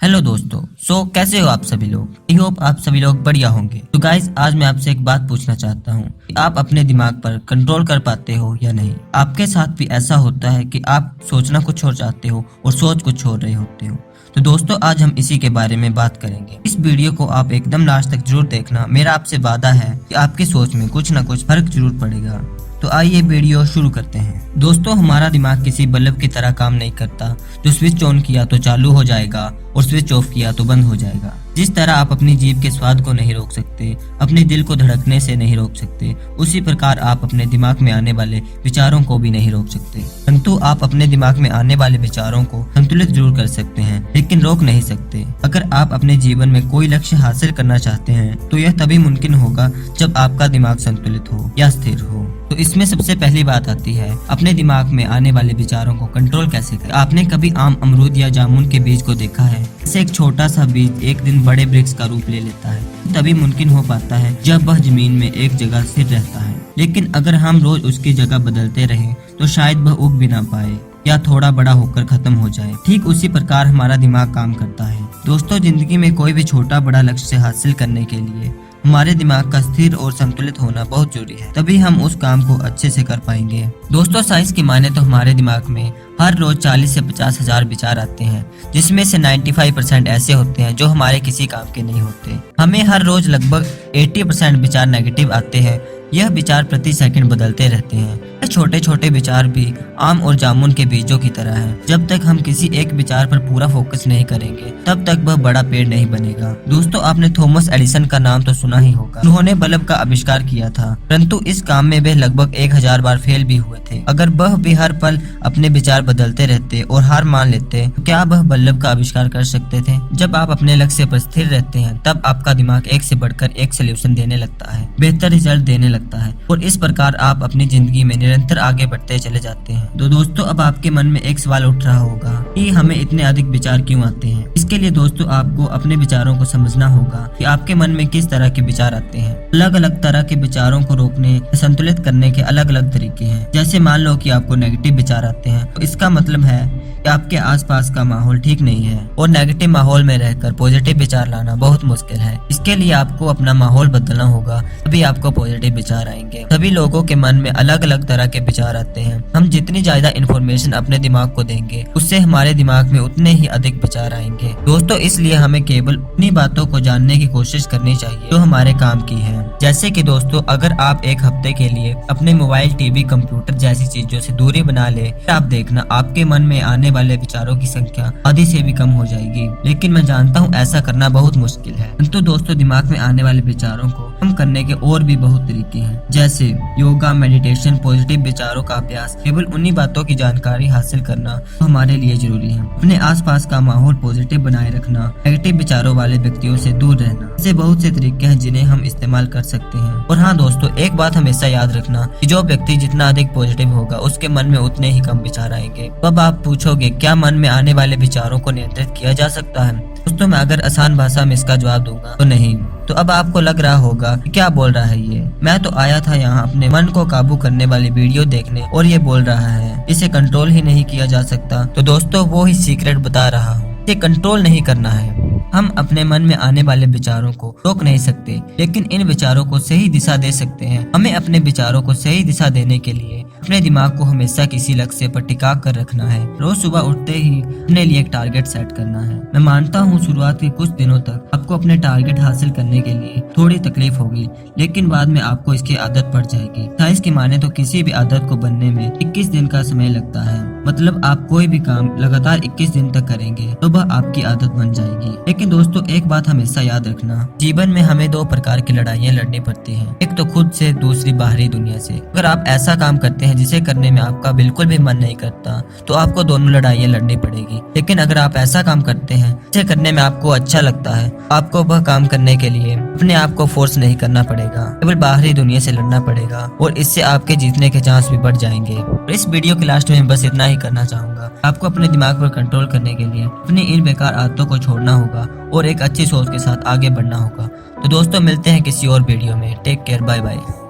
Hello दोस्तों। कैसे हो आप सभी लोग? आई होप आप सभी लोग बढ़िया होंगे। तो गाइज आज मैं आपसे एक बात पूछना चाहता हूँ कि आप अपने दिमाग पर कंट्रोल कर पाते हो या नहीं। आपके साथ भी ऐसा होता है कि आप सोचना कुछ और चाहते हो और सोच कुछ और रहे होते हो। तो दोस्तों आज हम इसी के बारे में बात करेंगे। इस वीडियो को आप एकदम लास्ट तक जरूर देखना। मेरा आपसे वादा है कि आपकी सोच में कुछ न कुछ फर्क जरूर पड़ेगा। तो आइए वीडियो शुरू करते हैं। दोस्तों हमारा दिमाग किसी बल्ब की तरह काम नहीं करता जो स्विच ऑन किया तो चालू हो जाएगा और स्विच ऑफ किया तो बंद हो जाएगा। जिस तरह आप अपनी जीभ के स्वाद को नहीं रोक सकते, अपने दिल को धड़कने से नहीं रोक सकते, उसी प्रकार आप अपने दिमाग में आने वाले विचारों को भी नहीं रोक सकते। परंतु आप अपने दिमाग में आने वाले विचारों को संतुलित जरूर कर सकते हैं, लेकिन रोक नहीं सकते। अगर आप अपने जीवन में कोई लक्ष्य हासिल करना चाहते हैं तो यह तभी मुमकिन होगा जब आपका दिमाग संतुलित हो या स्थिर हो। तो इसमें सबसे पहली बात आती है अपने दिमाग में आने वाले विचारों को कंट्रोल कैसे करें। आपने कभी आम, अमरूद या जामुन के बीज को देखा है? जैसे एक छोटा सा बीज एक दिन बड़े वृक्ष का रूप ले लेता है, तभी मुमकिन हो पाता है जब वह जमीन में एक जगह स्थिर रहता है। लेकिन अगर हम रोज उसकी जगह बदलते रहे तो शायद वह उग भी ना पाए या थोड़ा बड़ा होकर खत्म हो जाए। ठीक उसी प्रकार हमारा दिमाग काम करता है। दोस्तों जिंदगी में कोई भी छोटा बड़ा लक्ष्य हासिल करने के लिए हमारे दिमाग का स्थिर और संतुलित होना बहुत जरूरी है, तभी हम उस काम को अच्छे से कर पाएंगे। दोस्तों साइंस की माने तो हमारे दिमाग में हर रोज 40 से 50 हजार विचार आते हैं, जिसमें से 95% ऐसे होते हैं जो हमारे किसी काम के नहीं होते। हमें हर रोज लगभग 80% विचार नेगेटिव आते हैं। यह विचार प्रति सेकंड बदलते रहते हैं। यह छोटे छोटे विचार भी आम और जामुन के बीजों की तरह हैं। जब तक हम किसी एक विचार पर पूरा फोकस नहीं करेंगे तब तक वह बड़ा पेड़ नहीं बनेगा। दोस्तों आपने थॉमस एडिसन का नाम तो सुना ही होगा। उन्होंने बल्ब का आविष्कार किया था, परंतु इस काम में वे लगभग 1000 बार फेल भी हुए थे। अगर वह भी हर पल अपने विचार बदलते रहते और हार मान लेते तो क्या वह बल्ब का आविष्कार कर सकते थे? जब आप अपने लक्ष्य पर स्थिर रहते हैं तब आपका दिमाग एक से बढ़कर एक सोल्यूशन देने लगता है, बेहतर रिजल्ट देने लगता है और इस प्रकार आप अपनी जिंदगी में निरंतर आगे बढ़ते चले जाते हैं। तो दोस्तों अब आपके मन में एक सवाल उठ रहा होगा कि हमें इतने अधिक विचार क्यों आते हैं। इसके लिए दोस्तों आपको अपने विचारों को समझना होगा कि आपके मन में किस तरह के विचार आते हैं। अलग अलग तरह के विचारों को रोकने, संतुलित करने के अलग अलग तरीके हैं। जैसे मान लो कि आपको नेगेटिव विचार आते हैं तो इसका मतलब है कि आपके आसपास का माहौल ठीक नहीं है और नेगेटिव माहौल में रहकर पॉजिटिव विचार लाना बहुत मुश्किल है। इसके लिए आपको अपना माहौल बदलना होगा, तभी आपको पॉजिटिव विचार आएंगे। सभी लोगों के मन में अलग अलग तरह के विचार आते हैं। हम जितनी ज्यादा इन्फॉर्मेशन अपने दिमाग को देंगे उससे हमारे दिमाग में उतने ही अधिक विचार आएंगे। दोस्तों इसलिए हमें केवल उन्हीं बातों को जानने की कोशिश करनी चाहिए जो हमारे काम की है। जैसे कि दोस्तों अगर आप एक हफ्ते के लिए अपने मोबाइल, टीवी, कंप्यूटर जैसी चीजों से दूरी बना ले, आप देखना आपके मन में आने वाले विचारों की संख्या आधी से भी कम हो जाएगी। लेकिन मैं जानता हूँ ऐसा करना बहुत मुश्किल है, परंतु दोस्तों दिमाग में आने वाले विचारों को कम करने के और भी बहुत तरीके हैं, जैसे योगा, मेडिटेशन, पॉजिटिव विचारों का अभ्यास। केवल उन्हीं बातों की जानकारी हासिल करना तो हमारे लिए जरूरी है। अपने आसपास का माहौल पॉजिटिव बनाए रखना, नेगेटिव विचारों वाले व्यक्तियों से दूर रहना, ऐसे बहुत से तरीके हैं जिन्हें हम इस्तेमाल कर सकते हैं। और हाँ दोस्तों एक बात हमेशा याद रखना कि जो व्यक्ति जितना अधिक पॉजिटिव होगा उसके मन में उतने ही कम विचार आएंगे। अब आप पूछोगे क्या मन में आने वाले विचारों को नियंत्रित किया जा सकता है? दोस्तों मैं अगर आसान भाषा में इसका जवाब दूंगा तो नहीं। तो अब आपको लग रहा होगा कि क्या बोल रहा है ये, मैं तो आया था यहाँ अपने मन को काबू करने वाली वीडियो देखने और ये बोल रहा है इसे कंट्रोल ही नहीं किया जा सकता। तो दोस्तों वो ही सीक्रेट बता रहा हूँ, इसे कंट्रोल नहीं करना है। हम अपने मन में आने वाले विचारों को रोक नहीं सकते, लेकिन इन विचारों को सही दिशा दे सकते हैं। हमें अपने विचारों को सही दिशा देने के लिए अपने दिमाग को हमेशा किसी लक्ष्य पर टिका कर रखना है। रोज सुबह उठते ही अपने लिए एक टारगेट सेट करना है। मैं मानता हूँ शुरुआत के कुछ दिनों तक आपको अपने टारगेट हासिल करने के लिए थोड़ी तकलीफ होगी, लेकिन बाद में आपको इसकी आदत पड़ जाएगी। साइंस की माने तो किसी भी आदत को बनने में 21 दिन का समय लगता है। मतलब आप कोई भी काम लगातार 21 दिन तक करेंगे तो वह आपकी आदत बन जाएगी। लेकिन दोस्तों एक बात हमेशा याद रखना, जीवन में हमें 2 प्रकार की लड़ाइयाँ लड़नी पड़ती हैं। एक तो खुद से, दूसरी बाहरी दुनिया से। अगर आप ऐसा काम करते हैं जिसे करने में आपका बिल्कुल भी मन नहीं करता तो आपको दोनों लड़ाइयाँ लड़नी पड़ेगी। लेकिन अगर आप ऐसा काम करते हैं जिसे करने में आपको अच्छा लगता है, आपको वह काम करने के लिए अपने आप को फोर्स नहीं करना पड़ेगा, केवल बाहरी दुनिया से लड़ना पड़ेगा और इससे आपके जीतने के चांस भी बढ़ जाएंगे। और इस वीडियो के लास्ट में बस इतना ही करना चाहूंगा, आपको अपने दिमाग पर कंट्रोल करने के लिए अपनी इन बेकार आदतों को छोड़ना होगा और एक अच्छी सोच के साथ आगे बढ़ना होगा। तो दोस्तों मिलते हैं किसी और वीडियो में। Take care, bye bye.